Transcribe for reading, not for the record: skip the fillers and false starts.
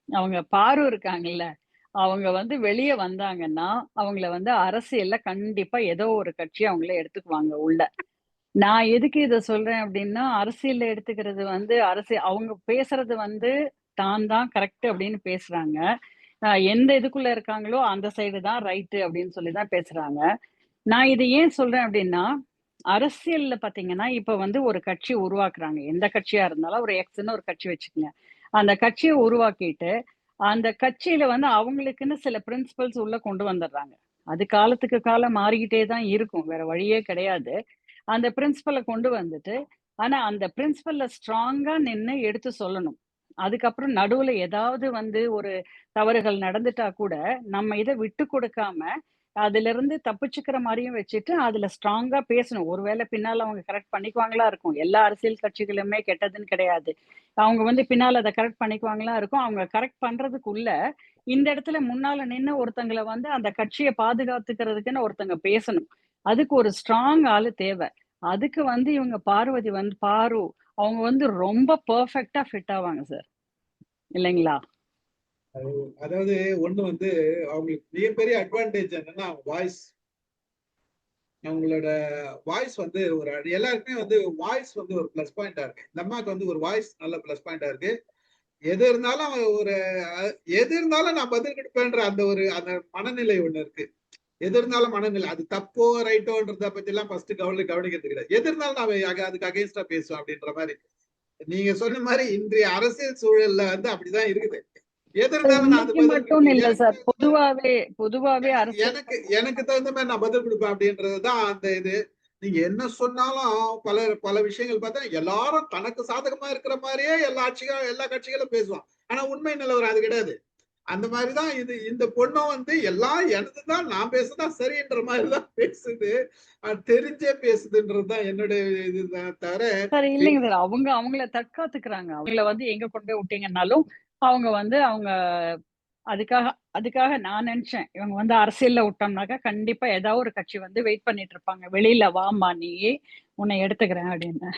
அவங்க பாரு இருக்காங்கல்ல, அவங்க வந்து வெளிய வந்தாங்கன்னா, அவங்கள வந்து அரசியல்ல கண்டிப்பா ஏதோ ஒரு கட்சி அவங்கள எடுத்துக்குவாங்க உள்ள. நான் எதுக்கு இத சொல்றேன் அப்டின்னா, அரசியல்ல எடுத்துக்கிறது வந்து அவங்க பேசுறது வந்து தான் தான் கரெக்ட் அப்டின்னு பேசுறாங்க. எந்த இதுக்குள்ள இருக்காங்களோ அந்த சைடு தான் ரைட் அப்டின்னு சொல்லி தான் பேசுறாங்க. நான் இத ஏன் சொல்றேன் அப்டின்னா, அரசியல்ல பார்த்தீங்கன்னா, இப்ப வந்து ஒரு கட்சி உருவாக்குறாங்க. எந்த கட்சியா இருந்தாலும் ஒரு எக்ஸ்ன்னு ஒரு கட்சி வச்சுக்கங்க. அந்த கட்சிய உருவாக்கிட்டு, அந்த கட்சியில வந்து அவங்களுக்குன்னு சில பிரின்சிபல்ஸ் உள்ள கொண்டு வந்துடுறாங்க. அது காலத்துக்கு காலம் மாறிக்கிட்டே தான் இருக்கும். வேற வழியே கிடையாது. அந்த பிரின்சிபல கொண்டு வந்துட்டு, ஆனா அந்த பிரின்சிபல்ல ஸ்ட்ராங்கா நின்னு எடுத்து சொல்லணும். அதுக்கப்புறம் நடுவுல ஏதாவது வந்து ஒரு தவறுகள் நடந்துட்டா கூட, நம்ம இத விட்டு கொடுக்காம, அதிலிருந்து தப்பிச்சுக்கிற மாரியும் வச்சுட்டு, அதுல ஸ்ட்ராங்கா பேசணும். ஒருவேளை பின்னால அவங்க கரெக்ட் பண்ணிக்குவாங்களா இருக்கும். எல்லா அரசியல் கட்சிகளுமே கெட்டதுன்னு கிடையாது. அவங்க வந்து பின்னால அத கரெக்ட் பண்ணிக்குவாங்களா இருக்கும். அவங்க கரெக்ட் பண்றதுக்குள்ள, இந்த இடத்துல முன்னால நின்னு ஒருத்தங்கள வந்து அந்த கட்சிய பாதுகாத்துக்கிறதுக்குன்னு ஒருத்தங்க பேசணும். அதுக்கு ஒரு ஸ்ட்ராங் ஆளு தேவ. அதுக்கு வந்து இவங்க பார்வதி வந்து அவங்க வந்து ரொம்ப பெர்ஃபெக்ட்டா ஃபிட் ஆவாங்க சார். இல்லைங்களா? அது அதாவது ஒண்ணு வந்து அவங்களுக்கு மிகப்பெரிய அட்வான்டேஜ் என்னன்னா வாய்ஸ். அவங்களோட வாய்ஸ் வந்து எல்லாருக்குமே வந்து வாய்ஸ் வந்து ஒரு பிளஸ் பாயிண்டா இருக்கு. இந்த அம்மாவுக்கு வந்து ஒரு வாய்ஸ் நல்ல பிளஸ் பாயிண்டா இருக்கு. எது இருந்தாலும் ஒரு எது இருந்தாலும் நான் பதில் கொடுப்பேன்ற அந்த மனநிலை ஒண்ணு இருக்கு. எது இருந்தாலும் மனநிலை அது தப்போ ரைட்டோன்றத பத்தி எல்லாம் ஃபர்ஸ்ட் கவனிக்கிறது கிடையாது. எது இருந்தாலும் நான் அதுக்கு அகைன்ஸ்டா பேசுவேன் அப்படின்ற மாதிரி. நீங்க சொன்ன மாதிரி இன்றைய அரசியல் சூழல்ல வந்து அப்படிதான் இருக்குது. எது சார் இருந்தாலும் நான் அது இன்னைக்கு பதில் மட்டும்னு கொடுப்பேன். இல்ல சார். பொதுவாவே பொதுவாவே அரசியல் எனக்கு எனக்கு தகுந்த மாதிரி நான் பதில் கொடுப்பேன் அப்படின்றதுதான் அந்த இது. நீங்க என்ன சொன்னாலும் பல பல விஷயங்கள் பார்த்தா எல்லாரும் தனக்கு சாதகமா இருக்கிற மாதிரியே எல்லா கட்சிகளும் பேசுவான். ஆனா உண்மை நிலவரம் அது கிடையாது. அந்த மாதிரிதான் இந்த பொண்ணும் வந்து எல்லாம் எனதுதான் நான் பேசுதான் சரின்ற மாதிரிதான் பேசுது. தெரிஞ்சே பேசுதுன்றதுதான் என்னுடைய இதுதான் தவிர சார் இல்லைங்க சார். அவங்கள தற்காத்துக்கிறாங்க. அவங்கள வந்து எங்க கொண்டு போய் விட்டீங்கன்னாலும், அவங்க வந்து அதுக்காக அதுக்காக நான் நெனச்சேன். இவங்க வந்து அரசியல்ல விட்டோம்னாக்கா, கண்டிப்பா ஏதாவது ஒரு கட்சி வந்து வெயிட் பண்ணிட்டு இருப்பாங்க. வெளியில வாம்மா நீ, உன்னை எடுத்துக்கிறேன் அப்படின்னு.